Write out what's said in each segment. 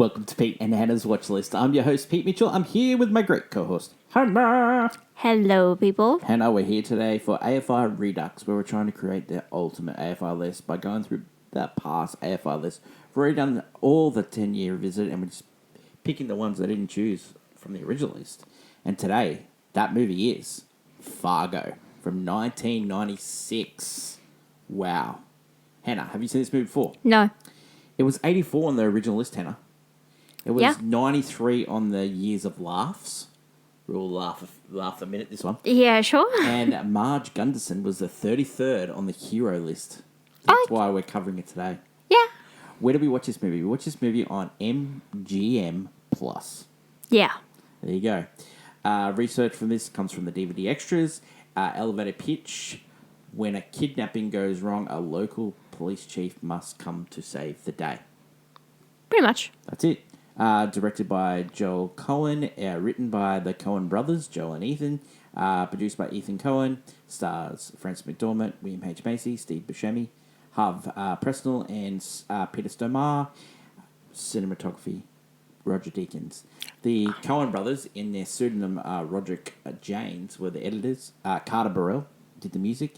Welcome to Pete and Hannah's Watch List. I'm your host, Pete Mitchell. I'm here with my great co-host, Hannah. Hello, people. Hannah, we're here today for AFI Redux, where we're trying to create the ultimate AFI list by going through that past AFI list. We've already done all the 10-year visit, and we're just picking the ones that I didn't choose from the original list. And today, that movie is Fargo from 1996. Wow. Hannah, have you seen this movie before? No. It was 84 on the original list, Hannah. It was Yeah. 93 on the Years of Laughs. We'll laugh a minute, this one. Yeah, sure. And Marge Gunderson was the 33rd on the hero list. That's why we're covering it today. Yeah. Where did we watch this movie? We watched this movie on MGM+. Yeah. There you go. Research from this comes from the DVD extras. Elevator pitch. When a kidnapping goes wrong, a local police chief must come to save the day. Pretty much. That's it. Directed by Joel Coen, written by the Coen Brothers, Joel and Ethan, produced by Ethan Coen, stars Frances McDormand, William H. Macy, Steve Buscemi, Harv Presnell, and Peter Stormare. Cinematography, Roger Deakins. The Coen Brothers, in their pseudonym Roderick Janes, were the editors. Carter Burrell did the music.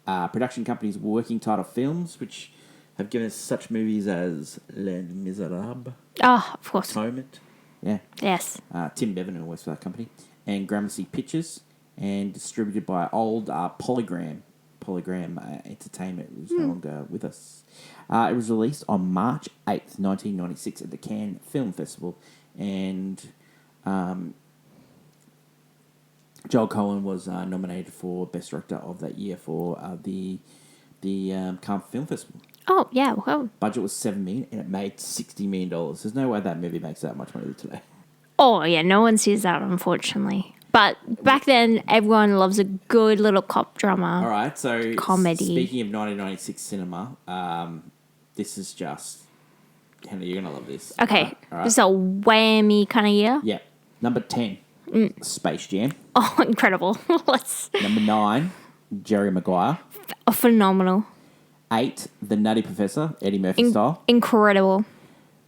Production companies Working Title Films, which have given us such movies as Les Miserables. Oh, of course. Atonement. Yeah. Yes. Tim Bevan works for that company. And Gramercy Pictures. And distributed by old Polygram Entertainment, who's no longer with us. It was released on March 8th, 1996 at the Cannes Film Festival. And Joel Coen was nominated for Best Director of that year for the Cannes Film Festival. Oh, yeah. Well. Budget was $7 million and it made $60 million. There's no way that movie makes that much money today. Oh, yeah. No one sees that, unfortunately. But back then, everyone loves a good little cop drama. All right, so comedy. Speaking of 1996 cinema, this is just... Hannah, you're going to love this. Okay. All right. This is a whammy kind of year. Yeah. Number 10, Space Jam. Oh, incredible. Let's. Number 9, Jerry Maguire. Oh, phenomenal. 8, The Nutty Professor, Eddie Murphy style. Incredible.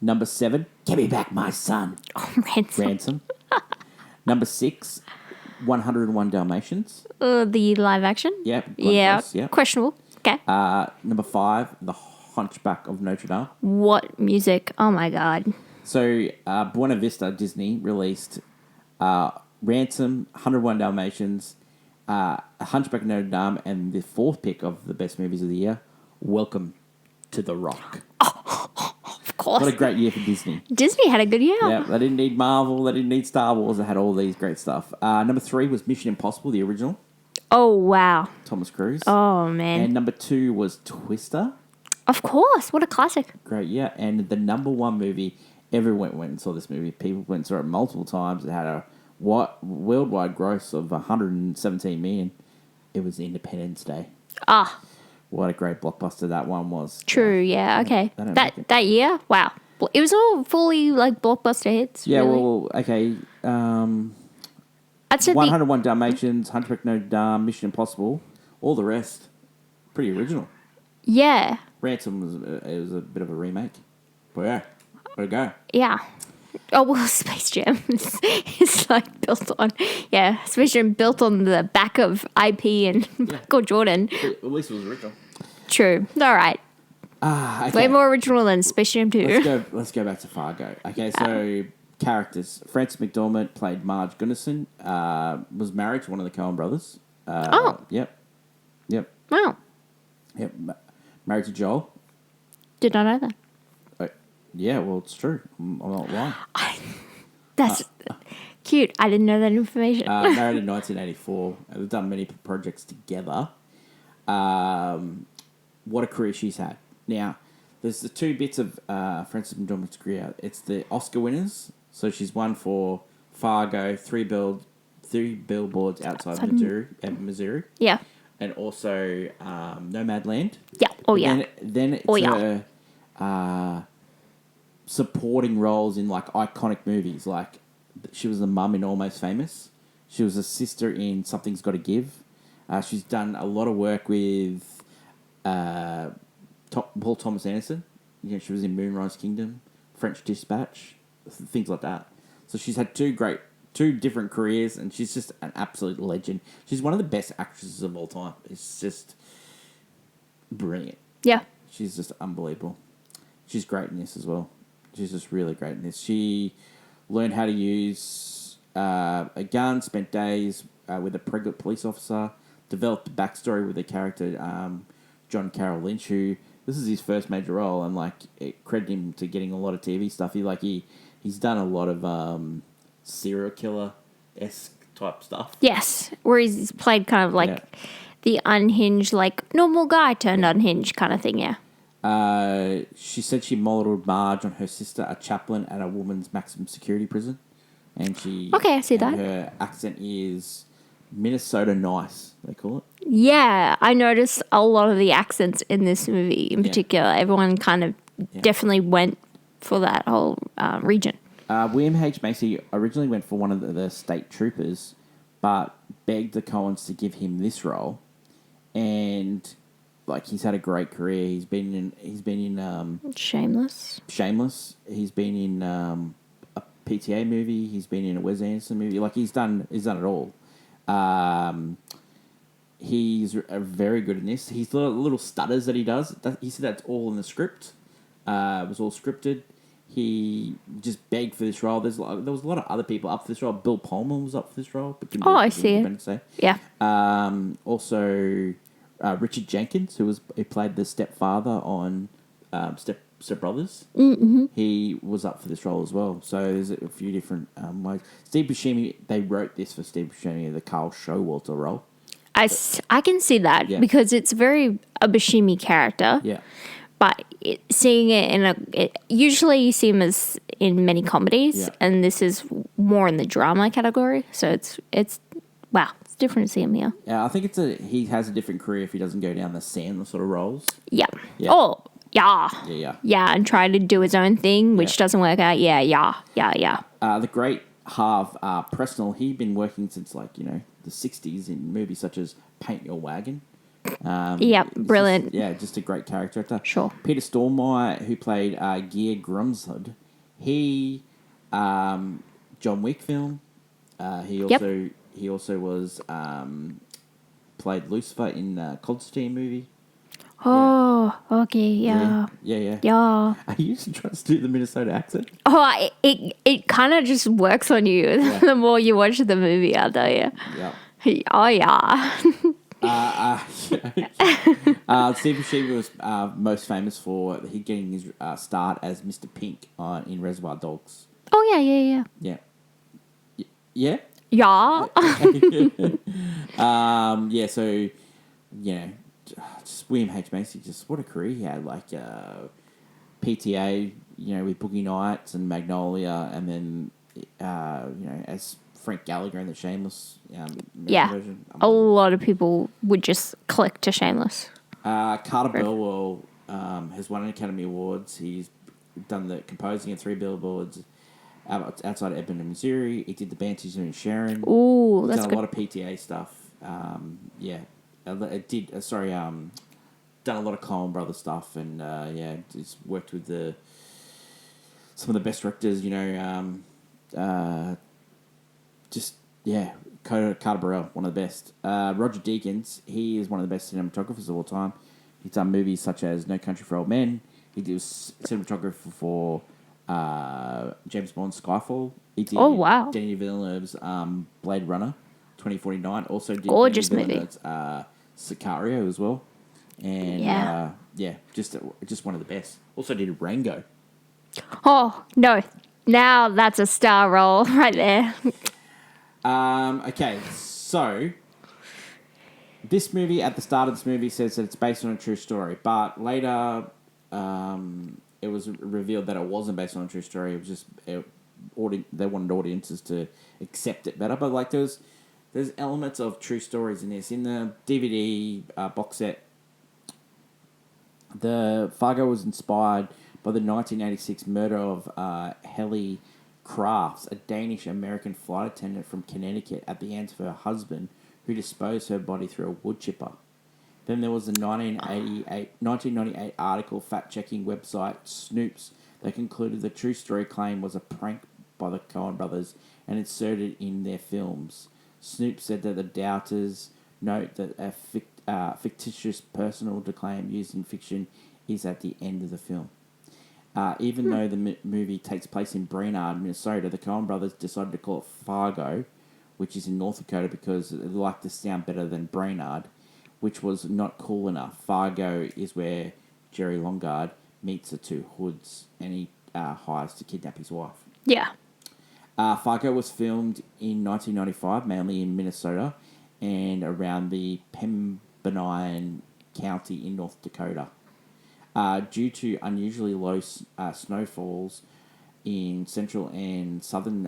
Number 7, Give Me Back My Son. Oh, Ransom. Number 6, 101 Dalmatians. The live action? Yep. Yeah. Yep. Questionable. Okay. Number 5, The Hunchback of Notre Dame. What music? Oh, my God. So, Buena Vista Disney released Ransom, 101 Dalmatians, Hunchback of Notre Dame, and the fourth pick of the best movies of the year, Welcome to the Rock. Of course. What a great year for Disney. Disney had a good year. Yeah, they didn't need Marvel, they didn't need Star Wars, they had all these great stuff. Number 3 was Mission Impossible, the original, Oh, wow. Thomas Cruise. Oh, man. And number 2 was Twister. Of course. What a classic. Great, yeah. And the number 1 movie, everyone went and saw this movie. People went and saw it multiple times. It had a worldwide gross of $117 million. It was Independence Day. Ah, What a great blockbuster that one was. true. Yeah. Okay. They don't make it. That year. Wow. It was all fully like blockbuster hits. Yeah, really. well, okay. I'd say 101 Dalmatians, Hunchback of Notre Dame, Mission Impossible, all the rest, pretty original. Yeah. Ransom was a bit of a remake. But yeah, where'd it go? Yeah. Oh well, Space Jam is like built on. Yeah, Space Jam built on the back of IP and Michael Jordan. At least it was original. True. All right. Okay. Way more original than Space Jam 2. Let's go back to Fargo. Okay, so characters. Frances McDormand played Marge Gunderson. Was married to one of the Coen brothers. Yep. Wow. Yep. Married to Joel. Did not know that. Yeah, well, it's true. I'm not lying. That's cute. I didn't know that information. Married in 1984. They've done many projects together. What a career she's had. Now, there's the 2 bits of Frances McDormand's career. It's the Oscar winners. So she's won for Fargo, 3 billboards outside Missouri. Yeah. And also Nomadland. Yeah. Oh, yeah. Then it's her supporting roles in like iconic movies. Like she was the mum in Almost Famous. She was a sister in Something's Gotta Give. She's done a lot of work with Paul Thomas Anderson. She was in Moonrise Kingdom, French Dispatch, things like that. So she's had two different careers, and she's just an absolute legend. She's one of the best actresses of all time. It's just brilliant. Yeah. She's just unbelievable. She's great in this as well. She's just really great in this. She learned how to use a gun, spent days with a pregnant police officer, developed a backstory with the character John Carroll Lynch, who this is his first major role, and like it credited him to getting a lot of TV stuff. He's done a lot of serial killer-esque type stuff. Yes, where he's played kind of like the unhinged, like normal guy turned unhinged kind of thing. Yeah. She said she modelled Marge on her sister, a chaplain at a woman's maximum security prison, and I see that. Her accent is Minnesota nice, they call it. Yeah, I noticed a lot of the accents in this movie in particular. Everyone kind of definitely went for that whole region. William H. Macy originally went for one of the state troopers, but begged the Coens to give him this role, and like he's had a great career. He's been in Shameless. He's been in a PTA movie. He's been in a Wes Anderson movie. Like he's done it all. He's very good in this. He's little stutters that he does. He said that's all in the script. It was all scripted. He just begged for this role. There was a lot of other people up for this role. Bill Pullman was up for this role. But I see it. Yeah. Also, Richard Jenkins, who played the stepfather on Step Brothers. Mm-hmm. He was up for this role as well. So there's a few different ways. Steve Buscemi, they wrote this for Steve Buscemi, the Carl Showalter role. I can see that because it's very a Buscemi character. Yeah. But seeing it usually you see him as in many comedies, and this is more in the drama category. So it's wow, it's different to see him here. Yeah, I think he has a different career if he doesn't go down the Sandler sort of roles. Yeah. Yeah. Oh, yeah. Yeah. Yeah, and try to do his own thing, which doesn't work out. Yeah. The great Harv Presnell, he'd been working since the 60s in movies such as Paint Your Wagon. Brilliant. Just a great character actor. Sure. Peter Stormare, who played Gear Grumsud, he John Wick film. He also was played Lucifer in Constantine movie. Oh, okay, yeah. Are you trying to do the Minnesota accent? Oh, it kind of just works on you the more you watch the movie, I'll tell you. Yeah. Oh, yeah. Steve Buscemi was most famous for getting his start as Mr. Pink in Reservoir Dogs. Oh, yeah. Yeah. Yeah. So, just William H. Macy, just what a career he had. Like, PTA, with Boogie Nights and Magnolia, and then, as Frank Gallagher in the Shameless version. A lot of people would just click to Shameless. Carter Burwell has won an Academy Awards. He's done the composing of 3 billboards outside of Edmonton, Missouri. He did the Banshees and Sharon. Ooh, that's done good. a lot of PTA stuff. Done a lot of Coen Brothers stuff, and just worked with some of the best directors. Carter Burrell, one of the best. Roger Deakins, he is one of the best cinematographers of all time. He's done movies such as No Country for Old Men. He did cinematography for James Bond's Skyfall. He did Denis Villeneuve's Blade Runner 2049. Also did gorgeous Denis movie. Villeneuve's Sicario as well. And just one of the best. Also did Rango. Oh, no. Now that's a star role right there. Okay, so this movie, at the start of this movie, says that it's based on a true story, but later it was revealed that it wasn't based on a true story. It was just they wanted audiences to accept it better. But like there's elements of true stories in this. In the DVD box set, the Fargo was inspired by the 1986 murder of Helly Crafts, a Danish-American flight attendant from Connecticut, at the hands of her husband, who disposed her body through a wood chipper. Then there was the 1998 article fact-checking website Snoops They concluded the true story claim was a prank by the Coen brothers and inserted in their films. Snoop said that the doubters note that a fictitious personal declaim used in fiction is at the end of the film. Even though the movie takes place in Brainerd, Minnesota, the Coen brothers decided to call it Fargo, which is in North Dakota, because they liked to sound better than Brainerd, which was not cool enough. Fargo is where Jerry Longard meets the two hoods, and he hires to kidnap his wife. Yeah. Fargo was filmed in 1995, mainly in Minnesota and around the Pembine County in North Dakota. Due to unusually low snowfalls in central and southern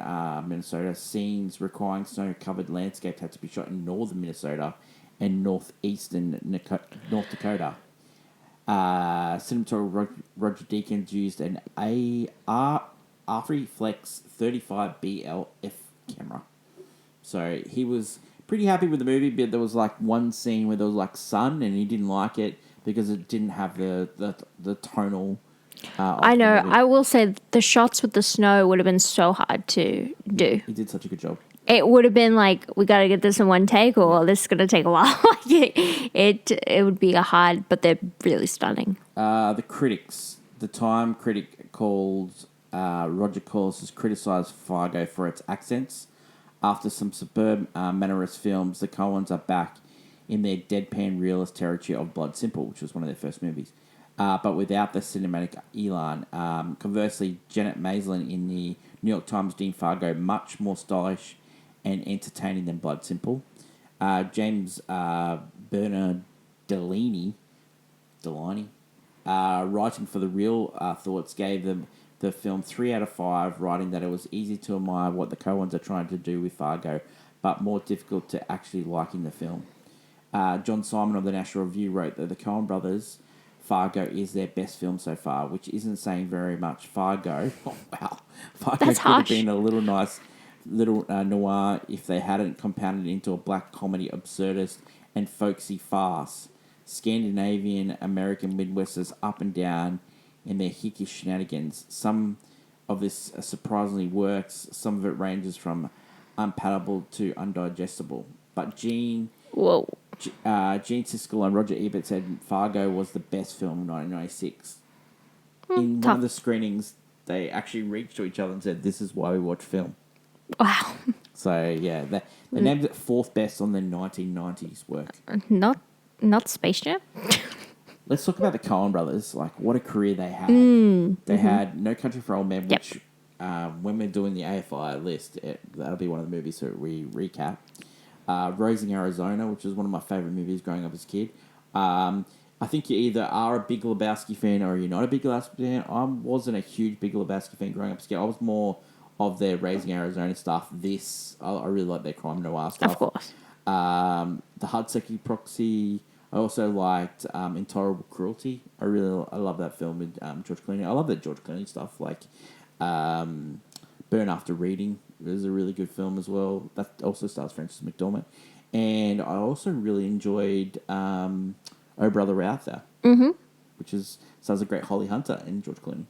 Minnesota, scenes requiring snow-covered landscapes had to be shot in northern Minnesota and northeastern North Dakota. Cinematographer Roger Deakins used an AFI Flex 35BLF camera. So he was pretty happy with the movie, but there was like one scene where there was like sun and he didn't like it because it didn't have the tonal. I know. I will say the shots with the snow would have been so hard to do. He did such a good job. It would have been like, we got to get this in one take, or this is going to take a while. It would be hard, but they're really stunning. The critics, the Time critic called Roger Corliss has criticised Fargo for its accents. After some superb mannerist films, the Coens are back in their deadpan realist territory of Blood Simple, which was one of their first movies, but without the cinematic elan. Conversely, Janet Maslin in the New York Times deemed Fargo much more stylish and entertaining than Blood Simple. James Bernardellini, writing for The Real Thoughts, gave them the film 3 out of 5, writing that it was easy to admire what the Coens are trying to do with Fargo, but more difficult to actually liking the film. John Simon of the National Review wrote that the Coen brothers' Fargo is their best film so far, which isn't saying very much. Fargo, oh wow, Fargo That's could have harsh. been a little nice little noir if they hadn't compounded into a black comedy absurdist and folksy farce. Scandinavian American Midwesters up and down in their hickey shenanigans. Some of this surprisingly works. Some of it ranges from unpalatable to undigestible. But Gene Siskel and Roger Ebert said Fargo was the best film of 1996. In one of the screenings, they actually reached to each other and said, "This is why we watch film." Wow. So, yeah, they named it 4th best on their 1990s work. Not Space Jam? Let's talk about the Coen brothers. Like, what a career they had. They had No Country for Old Men, which, when we're doing the AFI list, that'll be one of the movies that we recap. Raising Arizona, which was one of my favourite movies growing up as a kid. I think you either are a Big Lebowski fan or you're not a Big Lebowski fan. I wasn't a huge Big Lebowski fan growing up as a kid. I was more of their Raising Arizona stuff. I really like their crime noir stuff. Of course. The Hudsucky Proxy. I also liked Intolerable Cruelty. I love that film with George Clooney. I love the George Clooney stuff, like Burn After Reading is a really good film as well. That also stars Frances McDormand. And I also really enjoyed Oh Brother Arthur, which stars a great Holly Hunter and George Clooney.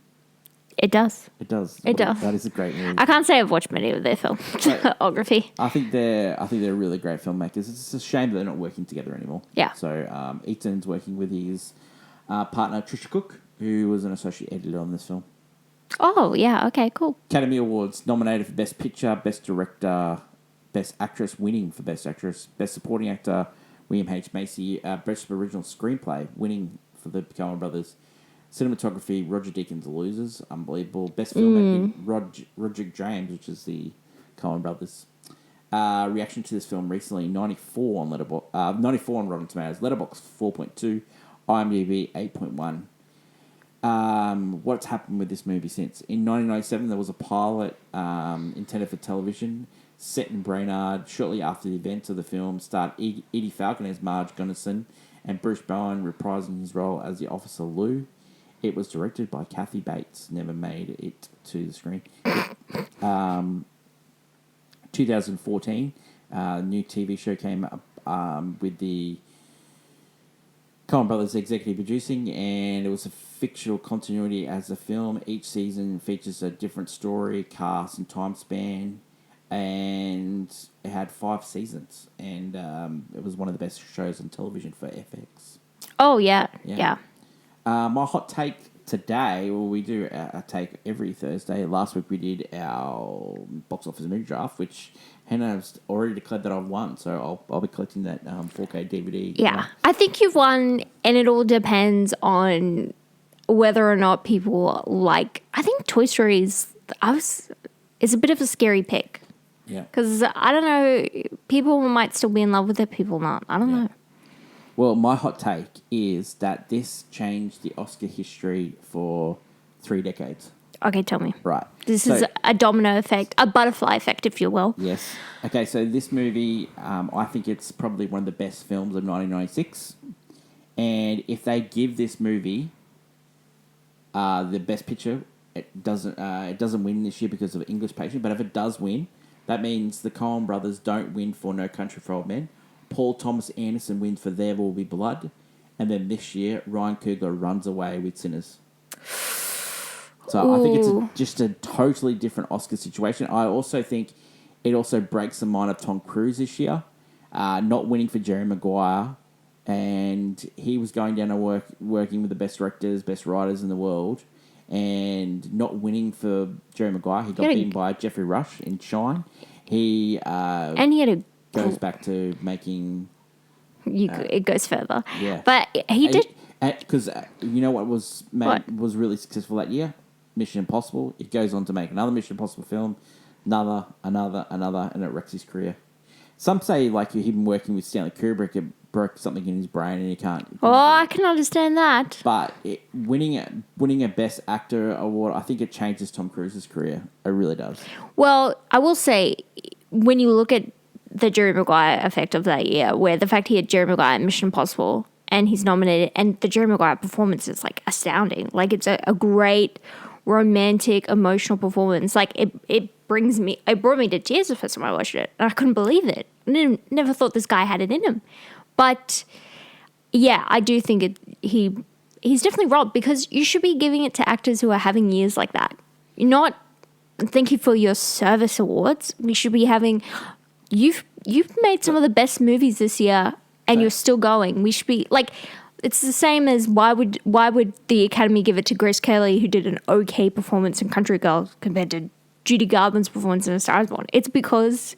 It does. It does. It does. That is a great movie. I can't say I've watched many of their filmography. I think they're really great filmmakers. It's a shame that they're not working together anymore. Yeah. So Ethan's working with his partner Trisha Cook, who was an associate editor on this film. Oh, yeah. Okay, cool. Academy Awards nominated for Best Picture, Best Director, Best Actress, winning for Best Actress, Best Supporting Actor, William H. Macy, Best Original Screenplay, winning for the Coen Brothers. Cinematography, Roger Deakins, Losers, unbelievable. Best film, Roderick James, which is the Coen Brothers. Reaction to this film recently, 94 on Rotten Tomatoes, Letterboxd 4.2, IMDb 8.1. What's happened with this movie since? In 1997, there was a pilot intended for television, set in Brainerd. Shortly after the events of the film, starred Edie Falcon as Marge Gunnison and Bruce Bowen reprising his role as the Officer Lou. It was directed by Kathy Bates, never made it to the screen. 2014, a new TV show came up with the Coen Brothers executive producing, and it was a fictional continuity as a film. Each season features a different story, cast, and time span, and it had 5 seasons, and it was one of the best shows on television for FX. Oh, yeah. My hot take today, well, we do a take every Thursday. Last week we did our box office movie draft, which Hannah's already declared that I've won, so I'll be collecting that 4K DVD. Yeah, I think you've won, and it all depends on whether or not people like. I think Toy Story is a bit of a scary pick. Yeah. Because I don't know, people might still be in love with it, people not. I don't know. Well, my hot take is that this changed the Oscar history for 3 decades. Okay, tell me. Right. This is a domino effect, a butterfly effect, if you will. Yes. Okay, so this movie, I think it's probably one of the best films of 1996. And if they give this movie the best picture, it doesn't win this year because of English Patient. But if it does win, that means the Coen brothers don't win for No Country for Old Men. Paul Thomas Anderson wins for There Will Be Blood. And then this year, Ryan Coogler runs away with Sinners. So I think it's just a totally different Oscar situation. I also think it also breaks the mind of Tom Cruise this year, not winning for Jerry Maguire. And he was going down to working with the best directors, best writers in the world, and not winning for Jerry Maguire. He got beaten by Jeffrey Rush in Shine. And he had goes back to making... it goes further. Yeah. But he did... Because you know what was really successful that year? Mission Impossible. It goes on to make another Mission Impossible film, another, and it wrecks his career. Some say like him working with Stanley Kubrick, it broke something in his brain and he can't. I can understand that. But winning a Best Actor award, I think it changes Tom Cruise's career. It really does. Well, I will say, when you look at the Jerry Maguire effect of that year, where the fact he had Jerry Maguire in Mission Impossible and he's nominated, and the Jerry Maguire performance is like astounding. Like it's a great romantic, emotional performance. Like it brought me to tears the first time I watched it. And I couldn't believe it. I never thought this guy had it in him. But yeah, I do think he's definitely robbed, because you should be giving it to actors who are having years like that. You're not, thank you for your service awards. We should be having, you've made some of the best movies this year and you're still going. We should be like, it's the same as why would the Academy give it to Grace Kelly, who did an okay performance in Country Girl, compared to Judy Garland's performance in A Star Is Born? It's because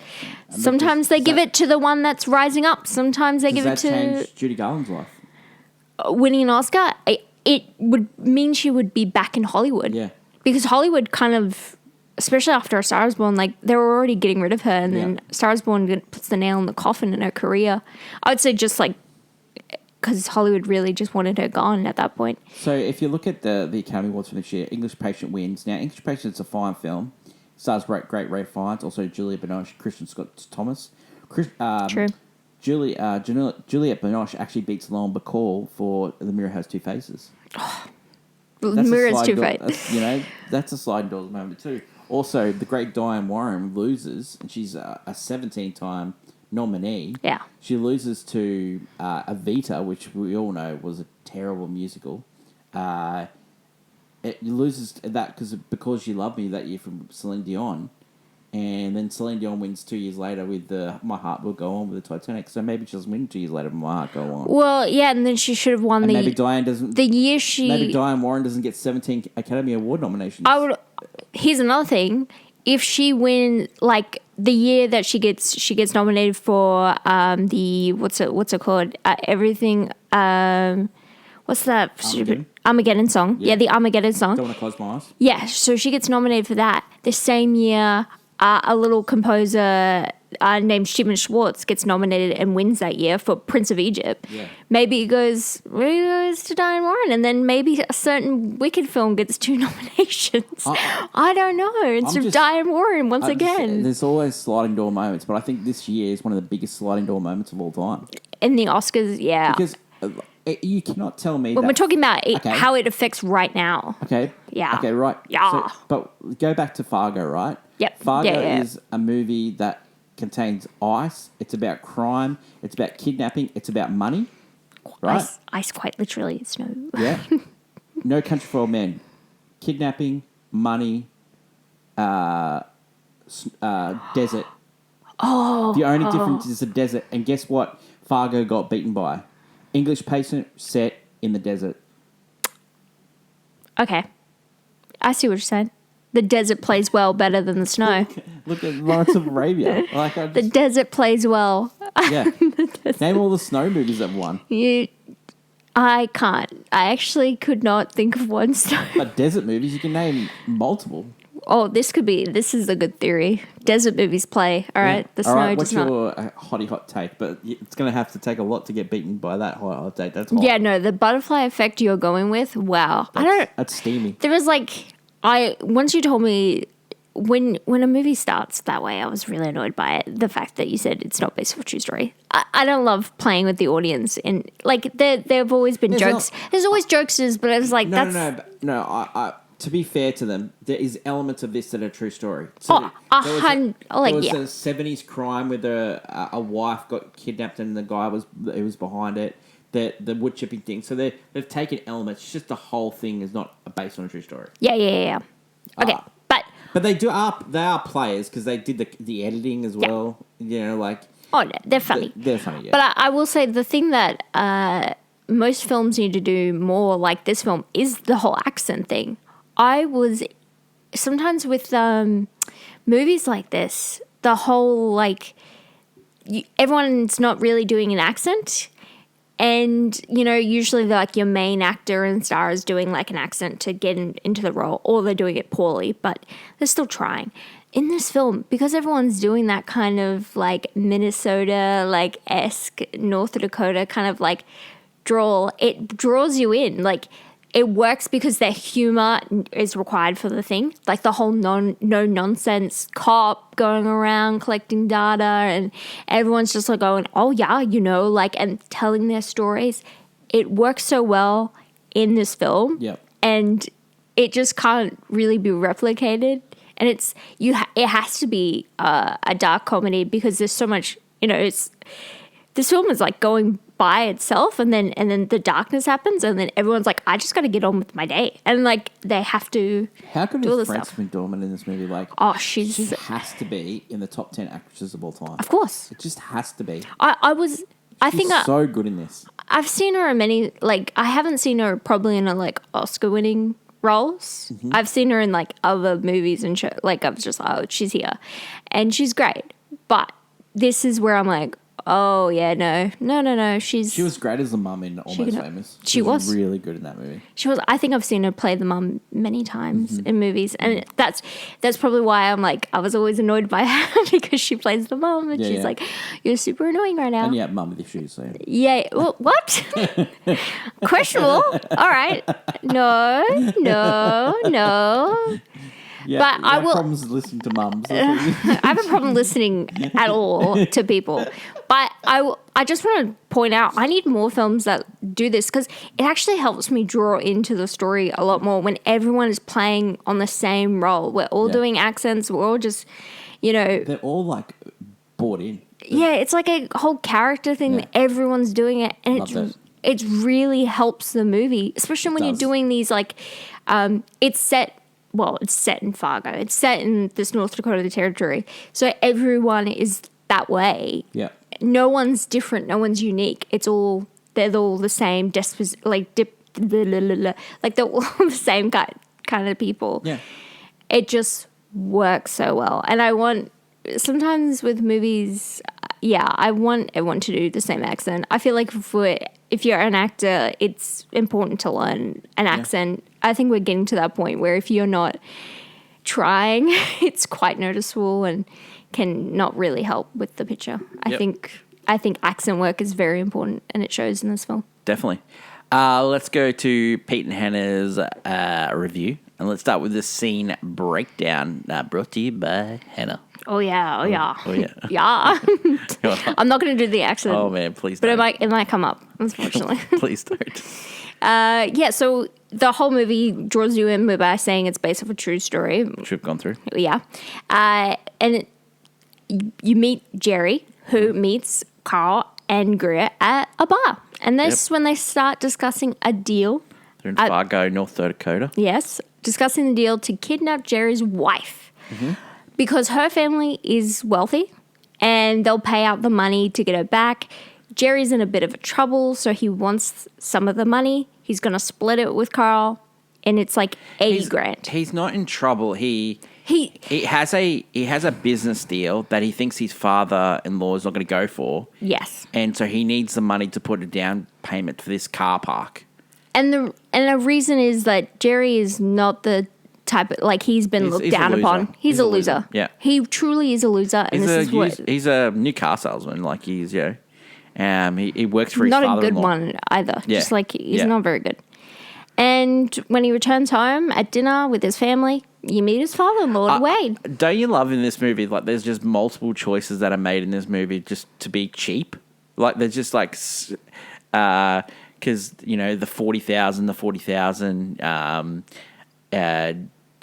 sometimes they give it to the one that's rising up. Sometimes they give it to... Does that change Judy Garland's life? Winning an Oscar, it would mean she would be back in Hollywood. Yeah. Because Hollywood kind of, especially after A Star Is Born, like they were already getting rid of her, and then A Star Is Born puts the nail in the coffin in her career. I would say just like, because Hollywood really just wanted her gone at that point. So if you look at the Academy Awards for this year, English Patient wins. Now, English Patient is a fine film. Stars great Ray Fiennes, also Juliette Binoche, Christian Scott Thomas. True. Juliette Binoche actually beats Lauren Bacall for The Mirror Has Two Faces. The Mirror Has Two Faces. That's a sliding doors moment too. Also, the great Diane Warren loses, and she's a 17-time nominee. Yeah. She loses to Evita, which we all know was a terrible musical. It loses that because You Love Me that year from Celine Dion, and then Celine Dion wins 2 years later with My Heart Will Go On with the Titanic. So maybe she doesn't win 2 years later with My Heart Go On. Well, yeah, and then she should have won maybe Diane doesn't. The year she. Maybe Diane Warren doesn't get 17 Academy Award nominations. Here's another thing: if she wins, like the year that she gets nominated for the what's it called? Everything. What's that stupid Armageddon song? Yeah, the Armageddon song. Don't Want to Close My Eyes. Yeah, so she gets nominated for that. The same year, a little composer named Stephen Schwartz gets nominated and wins that year for Prince of Egypt. Yeah. Maybe it goes to Diane Warren, and then maybe a certain Wicked film gets 2 nominations. I don't know. Instead of Diane Warren once again. There's always sliding door moments, but I think this year is one of the biggest sliding door moments of all time. In the Oscars, yeah. Because you cannot tell me we're talking about how it affects right now. Okay. Yeah. Okay, right. Yeah. So, but go back to Fargo, right? Yep. Fargo is a movie that contains ice. It's about crime. It's about kidnapping. It's about money. right? Ice quite literally, snow. Yeah. No Country for Old Men. Kidnapping, money, desert. Oh. The only difference is the desert. And guess what Fargo got beaten by? English patient set in the desert. Okay. I see what you're saying. The desert plays well better than the snow. Look at Lawrence of Arabia. The desert plays well. Yeah. Name all the snow movies that won. I can't. I actually could not think of one snow. But desert movies, you can name multiple. Oh, this is a good theory. Desert movies play. All right. The snow what's does not. your hot take? But it's going to have to take a lot to get beaten by that hot take. That's hot. Yeah, no, the butterfly effect you're going with, wow. That's steamy. There was once you told me when a movie starts that way, I was really annoyed by it. The fact that you said it's not based on a true story. I don't love playing with the audience, and there have always been jokes. There's always jokesters, but I was like, no. To be fair to them, there is elements of this that are true story. So there was a 70s crime where a wife got kidnapped and the guy was behind it. The wood chipping thing. So they've taken elements. It's just the whole thing is not based on a true story. Yeah. Okay, but they are players because they did the editing as well. You know, oh, no, they're funny. They're funny. Yeah. But I will say the thing that most films need to do more, like this film, is the whole accent thing. I was sometimes with movies like this, the whole everyone's not really doing an accent. And, usually your main actor and star is doing an accent to get into the role, or they're doing it poorly, but they're still trying. In this film, because everyone's doing that kind of Minnesota, esque North Dakota kind of drawl, it draws you in. It works because their humor is required for the thing. The whole no nonsense cop going around collecting data, and everyone's just going, oh yeah, and telling their stories. It works so well in this film. Yep. And it just can't really be replicated. And it has to be a dark comedy because there's so much, this film is going by itself, and then the darkness happens, and then everyone's I just got to get on with my day, and they have to. How good is Frances McDormand in this movie? She has to be in the top 10 actresses of all time. Of course, it just has to be. She's so good in this. I've seen her in many I haven't seen her probably in Oscar-winning roles. Mm-hmm. I've seen her in other movies and show. I was just she's here, and she's great. But this is where I'm oh, yeah, no. She was great as the mum in Almost Famous. She was really good in that movie. She was. I think I've seen her play the mum many times in movies. And that's probably why I'm I was always annoyed by her because she plays the mum. And she's you're super annoying right now. And you have mum with issues, so. Yeah. Well, what? Questionable. All right. No. Yeah, but I will. Problems listening to mums. I have a problem listening at all to people. But I just want to point out, I need more films that do this because it actually helps me draw into the story a lot more when everyone is playing on the same role. We're all doing accents. We're all just, They're all bought in. Yeah, it's a whole character thing that everyone's doing it. And it really helps the movie, especially when you're doing these it's set in Fargo. It's set in this North Dakota territory. So everyone is that way. Yeah. No one's different. No one's unique. They're all the same. They're all the same kind of people. Yeah. It just works so well. And sometimes with movies, I want everyone to do the same accent. I feel if you're an actor, it's important to learn an accent. I think we're getting to that point where if you're not trying, it's quite noticeable and can not really help with the picture. Yep. I think accent work is very important, and it shows in this film. Definitely. Let's go to Pete and Hannah's review, and let's start with the scene breakdown brought to you by Hannah. Oh yeah. Oh yeah. Yeah. I'm not going to do the accent. Oh man, please don't. But it might come up, unfortunately. Please don't. So the whole movie draws you in by saying it's based off a true story. Which we've gone through. Yeah. And you meet Jerry, who meets Carl and Greer at a bar. And this is when they start discussing a deal. They're in Fargo, North Dakota. Yes, discussing the deal to kidnap Jerry's wife. Because her family is wealthy and they'll pay out the money to get her back. Jerry's in a bit of a trouble, so he wants some of the money. He's going to split it with Carl, and it's like $80,000. He's not in trouble. He has a business deal that he thinks his father-in-law is not going to go for. Yes. And so he needs the money to put a down payment for this car park. And the reason is that Jerry is not the type of, like, he's been looked down upon. He's a loser. Yeah. He truly is a loser. And He's a new car salesman. Like, he works for his not father-in-law. a good one either. Yeah. Just like, he's not very good. And when he returns home at dinner with his family, you meet his father-in-law, Wade. Don't you love in this movie, like, there's just multiple choices that are made in this movie just to be cheap? Like, there's just, like, because, the 40,000,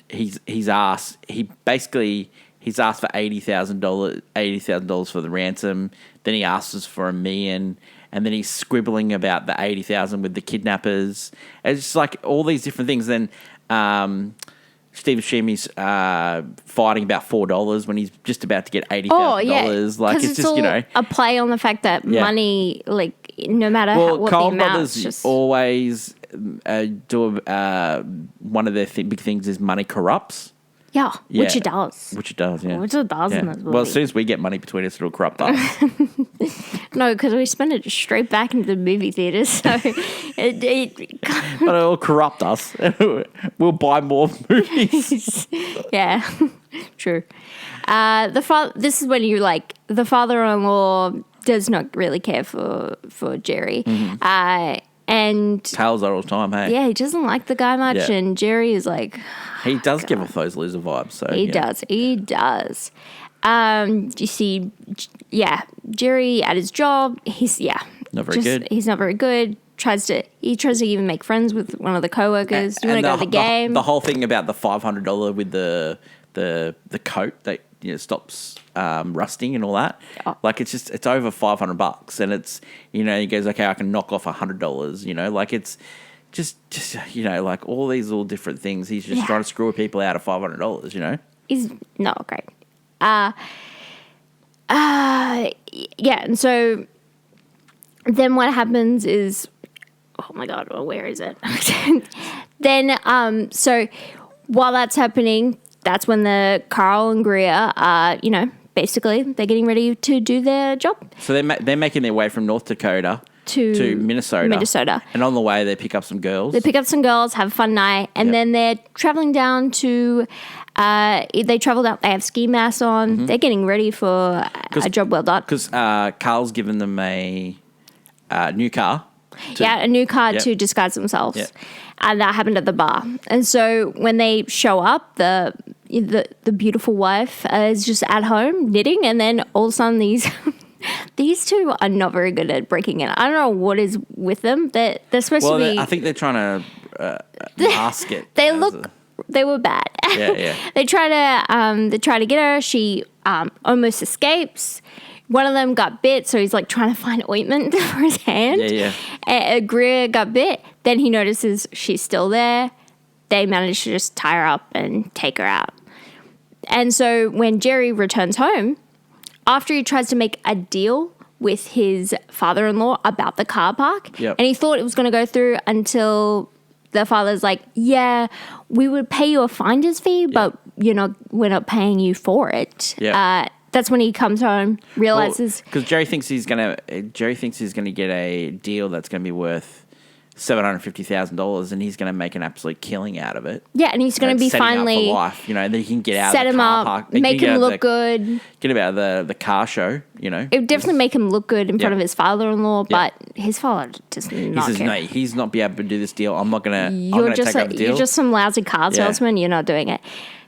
he's asked for $80,000 for the ransom. Then he asks us for $1 million, and then he's scribbling about the 80,000 with the kidnappers. It's just like all these different things. Then Steve Buscemi's fighting about $4 when he's just about to get $80,000. Like, it's just, a play on the fact that money, like, no matter what the Coen amount, Brothers always do one of their big things is money corrupts. Yeah, which it does. Which it does, yeah. Which it does in this movie. Well, as soon as we get money between us, it'll corrupt us. No, because we spend it straight back into the movie theaters, so But it'll corrupt us. We'll buy more movies. Yeah, true. This is when you're like, the father-in-law does not really care for Jerry. And Tells her all the time, hey. Yeah, he doesn't like the guy much, and Jerry is like... He does give off those loser vibes. So He does. You see, Jerry at his job, he's, not very good. He's not very good. He tries to even make friends with one of the co-workers. Do you want to go to the game? The whole thing about the $500 with the coat that stops rusting and all that. Oh. Like, it's over $500, and it's, he goes, okay, I can knock off $100. Like, it's just like all these little different things. He's just trying to screw people out of $500. He's not great. And so then what happens is, oh my God, well, where is it? Then, so while that's happening, that's when the Carl and Greer are, basically they're getting ready to do their job. So they're making their way from North Dakota to Minnesota. And on the way, they pick up some girls. They pick up some girls, have a fun night, and then they're traveling down to... they travel down. They have ski masks on. They're getting ready for a job well done. Because Carl's given them a new car. A new car to disguise themselves. Yep. And that happened at the bar. And so when they show up, the beautiful wife is just at home knitting, and then all of a sudden these two are not very good at breaking in. I don't know what is with them. They're supposed to be... I think they're trying to mask it. They were bad. Yeah. They try to get her. She almost escapes. One of them got bit, so he's like trying to find ointment for his hand. Greer got bit. Then he notices she's still there. They manage to just tie her up and take her out. And so when Jerry returns home, after he tries to make a deal with his father-in-law about the car park, and he thought it was going to go through until the father's like, yeah, we would pay you a finder's fee, but we're not paying you for it. That's when he comes home, realizes because Jerry thinks he's gonna get a deal that's gonna be worth $750,000, and he's gonna make an absolute killing out of it. Yeah, and he's gonna be finally up for life. Then he can get out set of the him car up, park, make him look good. Get him out of the car show. It would definitely make him look good in front of his father-in-law, but his father does not care. He says, no, he's not be able to do this deal. I'm not gonna take up the deal. You're just some lousy car salesman. You're not doing it.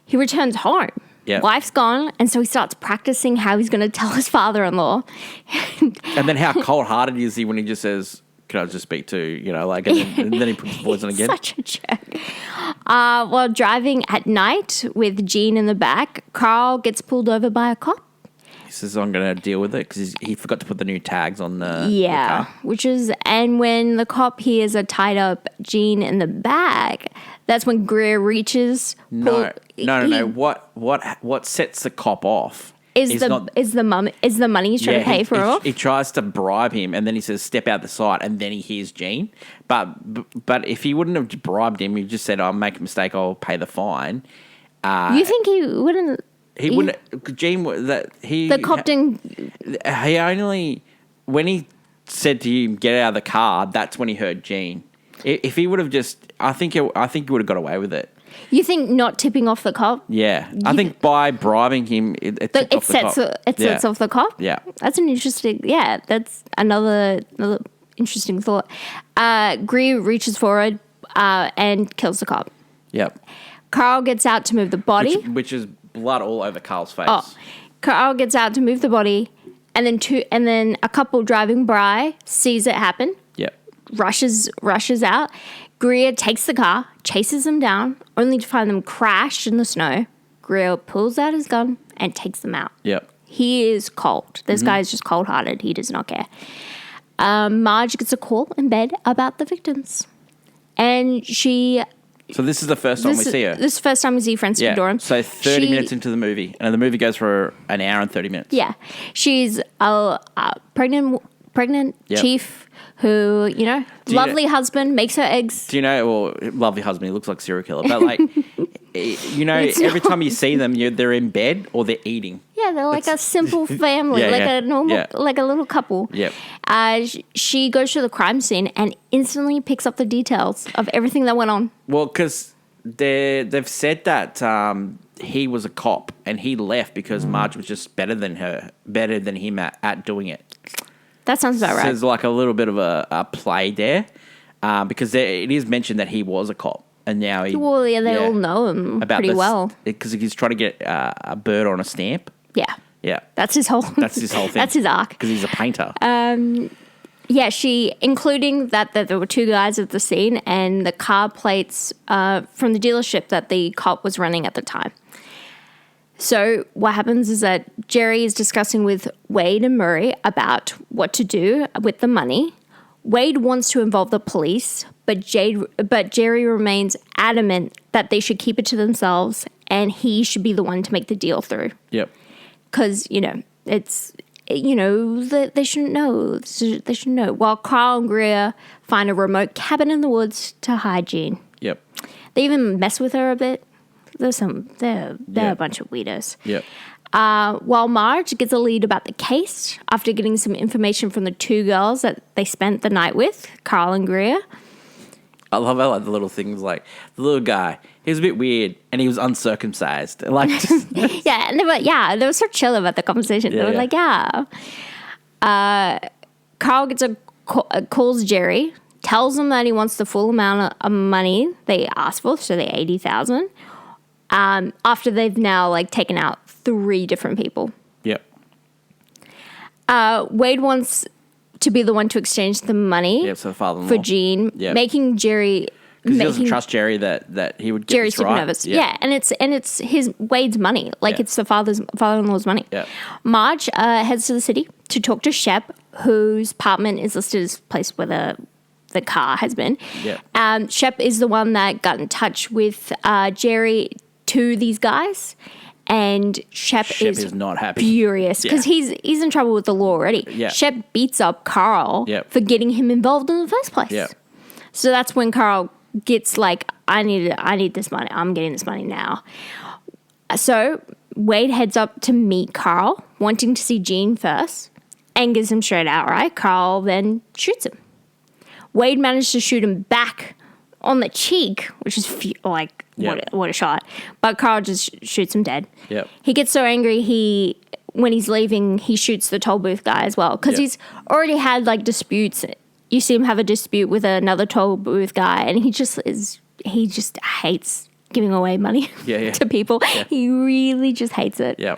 He returns home. Wife's gone, and so he starts practicing how he's going to tell his father-in-law. And then how cold-hearted is he when he just says, can I just speak to, and then he puts his voice on again. Such a jerk. While driving at night with Jean in the back, Carl gets pulled over by a cop. He says, I'm going to deal with it because he forgot to put the new tags on the Yeah, car. And when the cop hears a tied up Jean in the back, that's when Greer reaches. No. What sets the cop off is the money he's trying to pay for off. He tries to bribe him, and then he says, "Step out the side," and then he hears Jean. But if he wouldn't have bribed him, he just said, "I'll make a mistake. I'll pay the fine." You think he wouldn't? He wouldn't. Jean the cop didn't. He only when he said to him, "Get out of the car." That's when he heard Jean. If he would have just, I think he would have got away with it. You think not tipping off the cop? Yeah, I think by bribing him, it sets off the cop. Yeah, that's an interesting. Yeah, that's another interesting thought. Greer reaches forward and kills the cop. Yep. Carl gets out to move the body, which is blood all over Carl's face. Oh, Carl gets out to move the body, and then a couple driving by sees it happen. Yep. Rushes out. Greer takes the car, chases them down, only to find them crashed in the snow. Greer pulls out his gun and takes them out. Yep. He is cold. This guy is just cold-hearted. He does not care. Marge gets a call in bed about the victims. And she... So this is the first time we see her? This is the first time we see Frances McDormand. So 30 minutes into the movie. And the movie goes for an hour and 30 minutes. Yeah. She's a pregnant chief who, lovely husband, makes her eggs. Do you know, well, lovely husband, he looks like a serial killer. But like, every time you see them, they're in bed or they're eating. Yeah, they're like a simple family, a normal, like a little couple. Yep. She goes to the crime scene and instantly picks up the details of everything that went on. Well, because they've said that he was a cop and he left because Marge was just better than him at doing it. That sounds about right. So there's like a little bit of a play there because it is mentioned that he was a cop. And now they all know him pretty well. Because he's trying to get a bird on a stamp. Yeah. Yeah. That's his whole thing. That's his arc. Because he's a painter. She, including that there were two guys at the scene and the car plates from the dealership that the cop was running at the time. So what happens is that Jerry is discussing with Wade and Murray about what to do with the money. Wade wants to involve the police, but Jerry remains adamant that they should keep it to themselves and he should be the one to make the deal through. Yep. Because, it's, they shouldn't know. They should know. While Carl and Greer find a remote cabin in the woods to hide Jean. Yep. They even mess with her a bit. They're a bunch of weirdos. Yep. While Marge gets a lead about the case after getting some information from the two girls that they spent the night with, Carl and Greer. I love how the little things like the little guy. He was a bit weird and he was uncircumcised. Like, yeah, and they were so chill about the conversation. They were like, yeah. Carl calls Jerry, tells him that he wants the full amount of money they asked for, so the $80,000. After they've now taken out 3 different people. Yep. Wade wants to be the one to exchange the money so the father-in-law. For Jean, making Jerry. Because he doesn't trust Jerry that he would get Jerry's this right. super nervous. Yeah, and it's Wade's money. It's the father-in-law's money. Yeah. Marge heads to the city to talk to Shep, whose apartment is listed as the place where the car has been. Yeah. Shep is the one that got in touch with Jerry to these guys, and Shep is not happy, furious because he's in trouble with the law already. Yeah. Shep beats up Carl for getting him involved in the first place. Yeah. So that's when Carl gets I need this money. I'm getting this money now. So Wade heads up to meet Carl, wanting to see Jean first, and gives him straight outright. Carl then shoots him. Wade managed to shoot him back on the cheek, which is what a shot. But Carl just shoots him dead. Yep. He gets so angry, when he's leaving, he shoots the toll booth guy as well. Because he's already had disputes. You see him have a dispute with another toll booth guy, and he just hates giving away money to people. Yeah. He really just hates it. Yeah.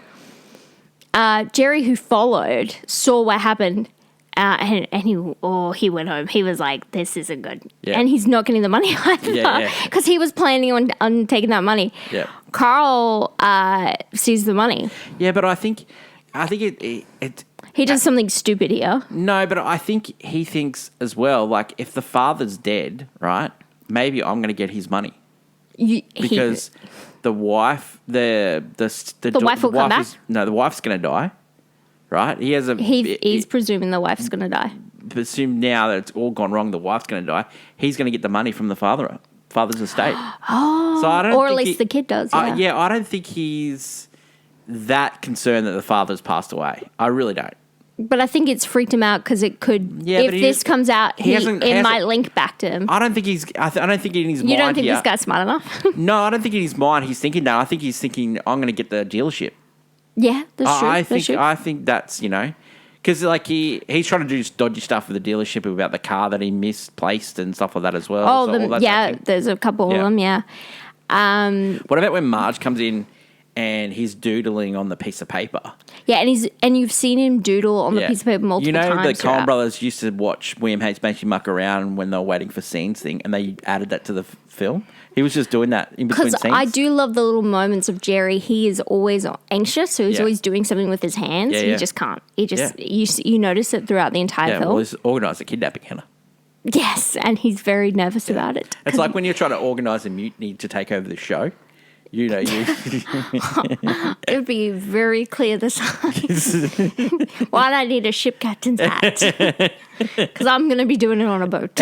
Jerry, who followed, saw what happened. And he went home. He was like, this isn't good. Yeah. And he's not getting the money either. Because he was planning on taking that money. Yeah. Carl sees the money. Yeah, but I think I think it He does something stupid here. no, but I think he thinks as well, like, if the father's dead, right, maybe I'm going to get his money. Because the wife, the wife will come back? The wife's going to die, right? He's presuming the wife's going to die. Assume now that it's all gone wrong, the wife's going to die. He's going to get the money from the father's estate. Oh, so I don't or at think least the kid does. Yeah. I don't think he's that concerned that the father's passed away. I really don't. But I think it's freaked him out because it could. Yeah, if this comes out, it might link back to him. I don't think he's. I don't think in his mind. You don't think this guy's smart enough? No, I don't think in his mind he's thinking that. I think he's thinking, I'm going to get the dealership. Yeah, that's true. I think that's, because like he's trying to do dodgy stuff with the dealership about the car that he misplaced and stuff like that as well. Oh, there's a couple of them. Yeah. What about when Marge comes in and he's doodling on the piece of paper? Yeah, and you've seen him doodle on the piece of paper multiple times. The Coen Brothers used to watch William H. Macy muck around when they were waiting for scenes thing, and they added that to the film. He was just doing that in between scenes. I do love the little moments of Jerry. He is always anxious, so he's always doing something with his hands. He just can't. You notice it throughout the entire film. Well, he's organised a kidnapping, Hannah. Yes, and he's very nervous about it. It's like when you're trying to organise a mutiny to take over the show. It would be very clear the signs. Why do I need a ship captain's hat? Because I'm going to be doing it on a boat.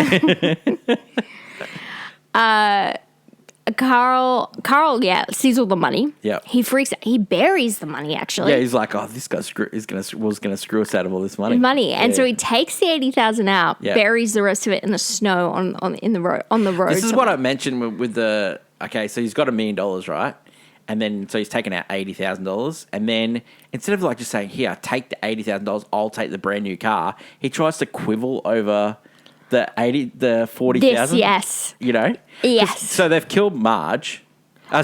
Carl, sees all the money. Yeah. He freaks out. He buries the money, actually. Yeah, he's like, oh, this guy was going to screw us out of all this money. And so he takes the $80,000 out, buries the rest of it in the snow on the road. This is what I mentioned with the. Okay, so he's got $1 million, right? And then so he's taken out $80,000, and then instead of like just saying, "Here, take the $80,000, I'll take the brand new car," he tries to quibble over the $40,000. Yes. Yes. So they've killed Marge. They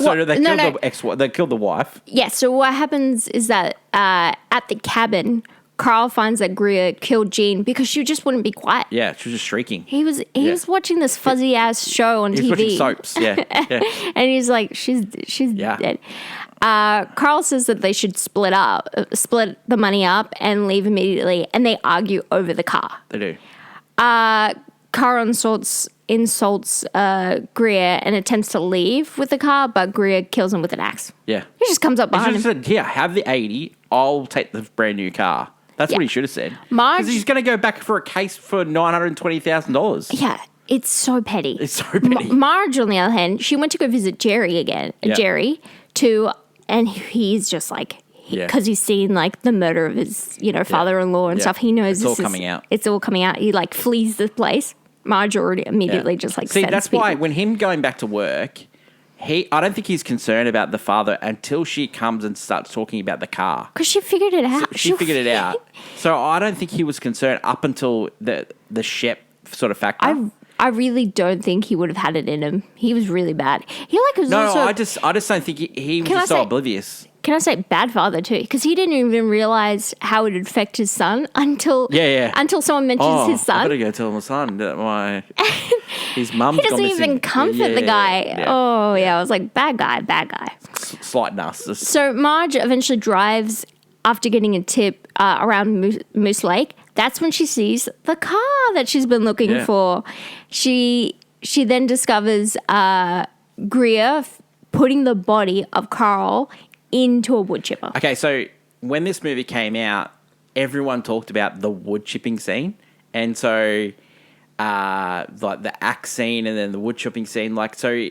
killed the wife. Yeah. So what happens is that at the cabin, Carl finds that Greer killed Jean because she just wouldn't be quiet. Yeah, she was just shrieking. He was watching this fuzzy ass show on TV. He was watching soaps. Yeah. And he's like, she's dead. Carl says that they should split the money up and leave immediately, and they argue over the car. They do. Carl insults Greer and attempts to leave with the car, but Greer kills him with an axe. Yeah. He just comes up behind him. He just said, "Here, have the 80. I'll take the brand new car." That's what he should have said. Because he's going to go back for a case for $920,000. Yeah, it's so petty. Marge, on the other hand, she went to go visit Jerry again. Jerry, and he's just like, because he's seen like the murder of his, father-in-law and stuff. He knows it's all coming out. It's all coming out. He like flees the place. Marge already immediately just like. See, that's why when him going back to work. I don't think he's concerned about the father until she comes and starts talking about the car. Because she figured it out. She figured it out. So I don't think he was concerned up until the Shep sort of factor. I really don't think he would have had it in him. He was really bad. He was also... I just don't think he was just so oblivious. Can I say bad father too? Because he didn't even realize how it would affect his son until someone mentions his son. I better go tell my son that his mum's He doesn't even comfort the guy. Yeah. Oh yeah, I was like, bad guy. Slight narcissist. So Marge eventually drives after getting a tip around Moose Lake. That's when she sees the car that she's been looking for. She then discovers Greer putting the body of Carl into a wood chipper. Okay, so when this movie came out, everyone talked about the wood chipping scene, and so like the axe scene and then the wood chipping scene, so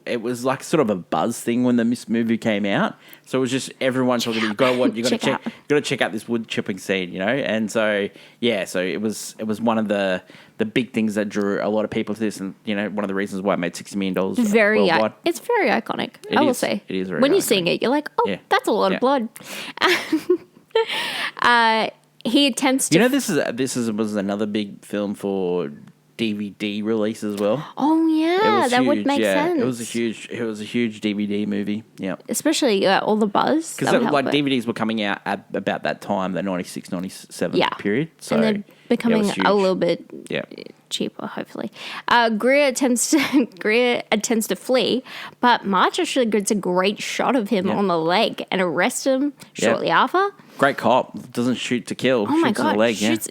it was like sort of a buzz thing when this movie came out. So it was just everyone talking about you got to check out this wood chipping scene, and so so it was one of the big things that drew a lot of people to this, and one of the reasons why it made $60 million worldwide. It's very iconic. I will say it is very when iconic. you're seeing it, you're like, that's a lot of blood. He attempts to. This was another big film for DVD release as well. Oh yeah, that would make sense. It was a huge DVD movie. Yeah, especially all the buzz. Because like DVDs were coming out at about that time, the 96, 97 period. So and they're becoming a little bit cheaper, hopefully. Greer attempts to flee, but Marge actually gets a great shot of him on the leg and arrests him shortly after. Great cop. Doesn't shoot to kill. Oh my shoots god! in the leg, shoots,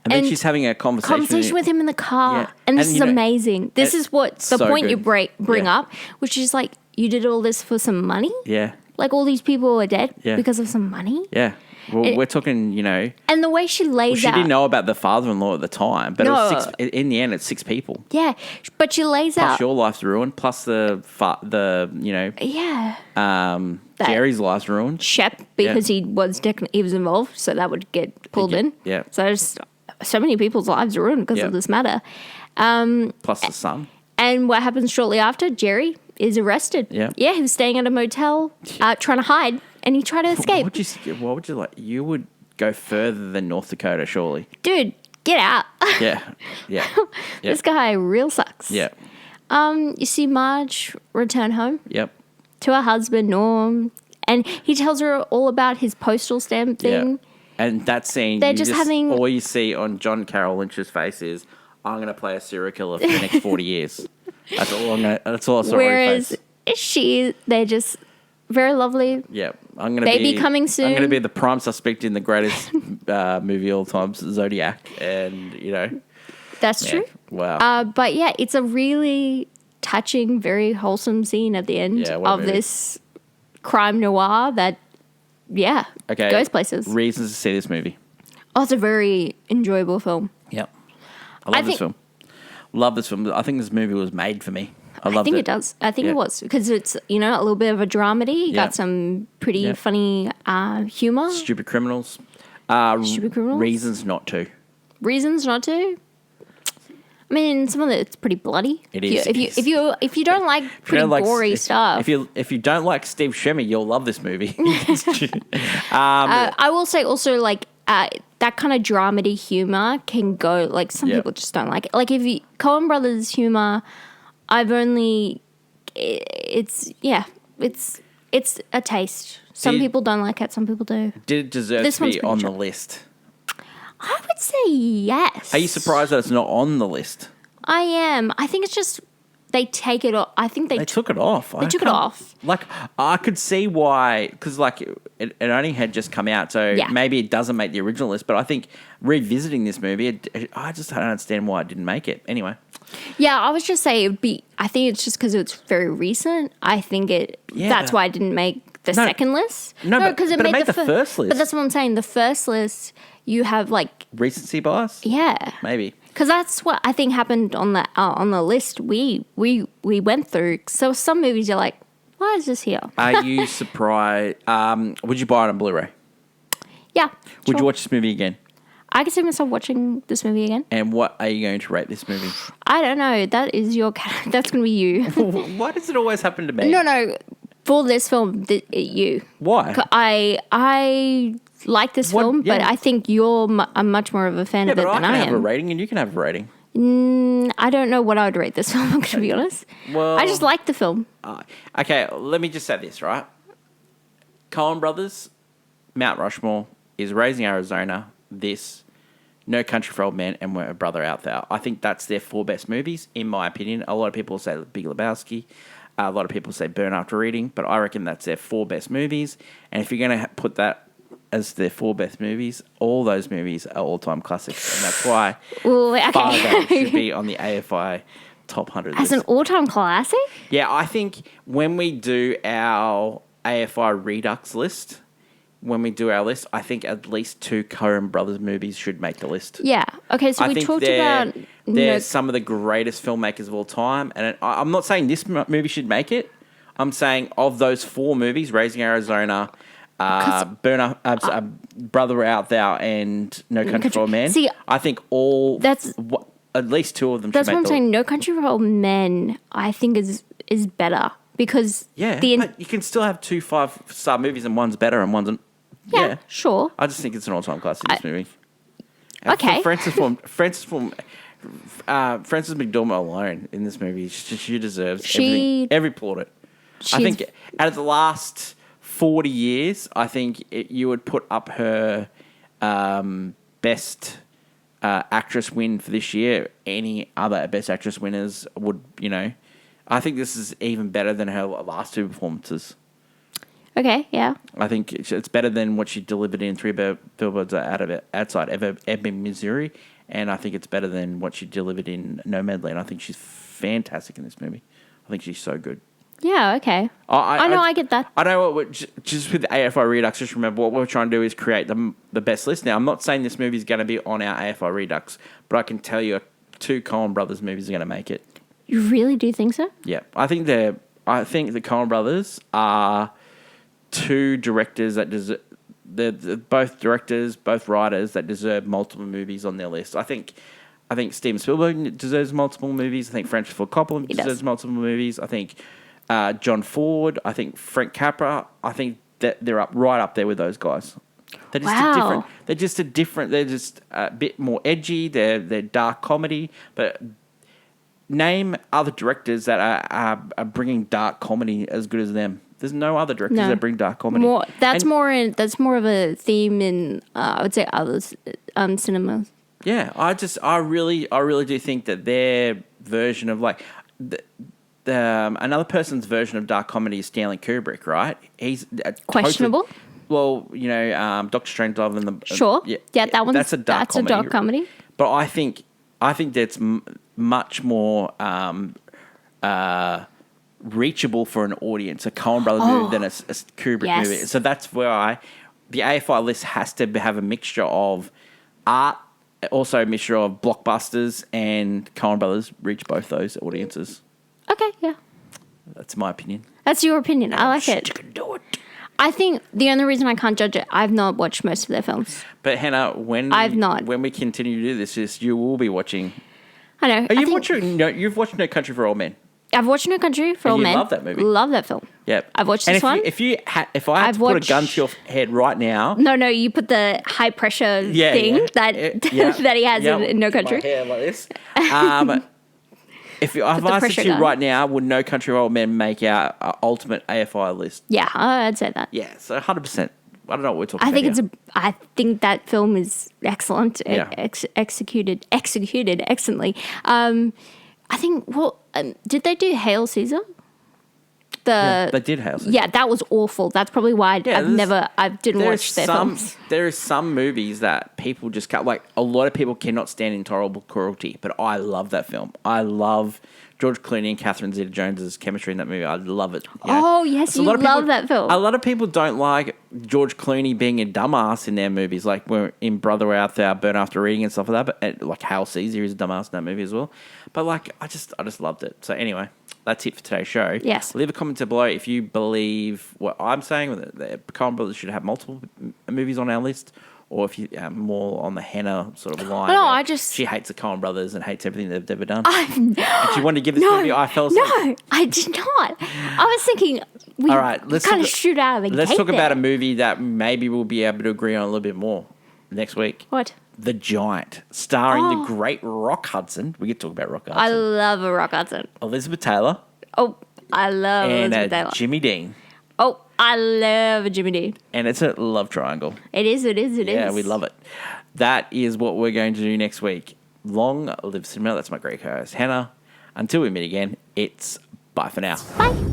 and then she's having a conversation with him in the car, and this is amazing. This is what the point you bring up, which is like, you did all this for some money. Yeah, like all these people are dead because of some money. Yeah. Well, we're talking, And the way she lays out... She didn't know about the father-in-law at the time, but in the end, it's 6 people. Yeah, but she lays out... Plus your life's ruined, plus Jerry's life's ruined. Shep, because he was involved, so that would get pulled in. Yeah. So so many people's lives are ruined because of this matter. Plus the son. And what happens shortly after? Jerry is arrested. Yeah. Yeah, he was staying at a motel, trying to hide, and he tried to escape. What would you like? You would go further than North Dakota, surely. Dude, get out. Yeah. This guy real sucks. Yeah. You see Marge return home. Yep. To her husband, Norm, and he tells her all about his postal stamp thing. Yeah. And that scene, all you see on John Carroll Lynch's face is, I'm going to play a serial killer for the next 40 years. That's all I saw. Whereas they're just very lovely. Yeah. Baby coming soon. I'm going to be the prime suspect in the greatest movie of all time, Zodiac. And, That's true. Wow. But yeah, it's a really touching, very wholesome scene at the end of this crime noir that, goes places. Reasons to see this movie. Oh, it's a very enjoyable film. Yep. I love this film. Love this film. I think this movie was made for me. I think it does. I think it was, because it's, a little bit of a dramedy. You got some pretty funny humor. Stupid criminals. Stupid criminals. Reasons not to. Reasons not to. I mean, some of it's pretty bloody. It is. If you don't like pretty gory stuff. If you don't like Steve Buscemi, you'll love this movie. I will say also, like, that kind of dramedy humor can go, like, some people just don't like it. Like, if Coen Brothers humor, it's a taste. Some people don't like it, some people do. Did it deserve to be on the list? I would say yes. Are you surprised that it's not on the list? I am. I think it's just they take it off. I think they took it off. They took it off. Like, I could see why, because like it only had just come out, so maybe it doesn't make the original list. But I think revisiting this movie, I just don't understand why it didn't make it. Anyway. Yeah, I was just saying it would be. I think it's just because it's very recent. I think that's why it didn't make the second list. No, because it made the first list. But that's what I'm saying. The first list, you have like recency bias. Yeah, maybe. Because that's what I think happened on the list we went through. So some movies you're like, why is this here? Are you surprised? Would you buy it on Blu-ray? Yeah. Would you watch this movie again? I can see myself watching this movie again. And what are you going to rate this movie? I don't know. That is that's going to be you. Why does it always happen to me? No. For this film, you. Why? I like this film, but I think you're much more of a fan of it than I am. I can have a rating and you can have a rating. I don't know what I would rate this film, I'm going to be honest. Well, I just like the film. Okay, let me just say this, right? Coen Brothers, Mount Rushmore, is Raising Arizona, this, No Country for Old Men, and We're a Brother Out There. I think that's their 4 best movies, in my opinion. A lot of people say Big Lebowski. A lot of people say Burn After Reading, but I reckon that's their 4 best movies. And if you're going to put that as their 4 best movies, all those movies are all-time classics. And that's why Fargo should be on the AFI top 100 list. As an all-time classic? Yeah, I think when we do our AFI Redux list, I think at least 2 Coen Brothers movies should make the list. Yeah. Okay, so we talked about... They're some of the greatest filmmakers of all time. And I'm not saying this movie should make it. I'm saying of those 4 movies, Raising Arizona, Brother Out There, and No Country for Old Men, I think at least 2 of them should make the list. That's what I'm saying. No Country for Old Men, I think, is better. Because... but you can still have 2 5-star movies and one's better and one's... Yeah, sure. I just think it's an all-time classic, this movie. Okay. Frances McDormand alone in this movie, she deserves every plaudit. I think out of the last 40 years, I think you would put up her best actress win for this year. Any other best actress winners would, I think this is even better than her last two performances. Okay, yeah. I think it's better than what she delivered in Three Billboards Outside Ebbing, Missouri, and I think it's better than what she delivered in Nomadland. I think she's fantastic in this movie. I think she's so good. Yeah, okay. I get that. I know just with AFI Redux, just remember what we're trying to do is create the best list. Now, I'm not saying this movie is going to be on our AFI Redux, but I can tell you 2 Coen Brothers movies are going to make it. You really do think so? Yeah. I think the Coen Brothers are 2 directors that deserve... They're both directors, both writers that deserve multiple movies on their list. I think Steven Spielberg deserves multiple movies. I think Francis Ford Coppola deserves multiple movies. I think... John Ford, I think Frank Capra, I think that they're right up there with those guys. They're just they're just a bit more edgy. They're dark comedy. But name other directors that are bringing dark comedy as good as them. There's no other directors that bring dark comedy. That's more of a theme in I would say others cinemas. Yeah, I really do think that their version of like. Another person's version of dark comedy is Stanley Kubrick, right? He's questionable. Doctor Strangelove and the sure, yeah, that's a dark comedy. But I think that's much more reachable for an audience, a Coen Brothers movie than a Kubrick movie. So that's where the AFI list has to have a mixture of art, also a mixture of blockbusters, and Coen Brothers reach both those audiences. Okay, yeah. That's my opinion. That's your opinion. I like it. You can do it. I think the only reason I can't judge it, I've not watched most of their films. But Hannah, when we continue to do this, you will be watching. I know. You've watched No Country for Old Men. I've watched No Country for Old Men. Love that movie. Love that film. Yep. I've watched this one. If I had to put a gun to your head right now. No, you put the high pressure thing that he has in No Country. My hair like this. If I asked you right now, would No Country for Old Men make our ultimate AFI list? Yeah, I'd say that. Yeah, so 100%. I don't know what we're talking about. I think that film is excellent. Yeah. Executed excellently. I think. Did they do Hail Caesar? They did Hail Caesar. Yeah, that was awful. That's probably why I didn't watch their films. There are some movies that people just can't, like, a lot of people cannot stand Intolerable Cruelty, but I love that film. I love George Clooney and Catherine Zeta-Jones' chemistry in that movie. I love it. Oh, yes, you love that film. A lot of people don't like George Clooney being a dumbass in their movies, like we're in Brother Where Art Thou, Burn After Reading and stuff like that, but like Hail Caesar is a dumbass in that movie as well. But like, I just loved it. So anyway, that's it for today's show. Yes. Leave a comment below if you believe what I'm saying, that the Coen Brothers should have multiple movies on our list, or if you more on the Hannah sort of line. No, she hates the Coen Brothers and hates everything they've ever done. And she wanted to give this movie I fell asleep. No, I did not. I was thinking all right, let's kind of shoot out of the gate. Let's talk about a movie that maybe we'll be able to agree on a little bit more next week. What? The Giant, starring the great Rock Hudson. We could talk about Rock Hudson. I love a Rock Hudson. Elizabeth Taylor. Oh, I love Elizabeth Taylor. And Jimmy Dean. Oh, I love Jimmy Dean. And it's a love triangle. It is. Yeah, we love it. That is what we're going to do next week. Long live cinema. That's my great co-host, Hannah. Until we meet again, it's bye for now. Bye.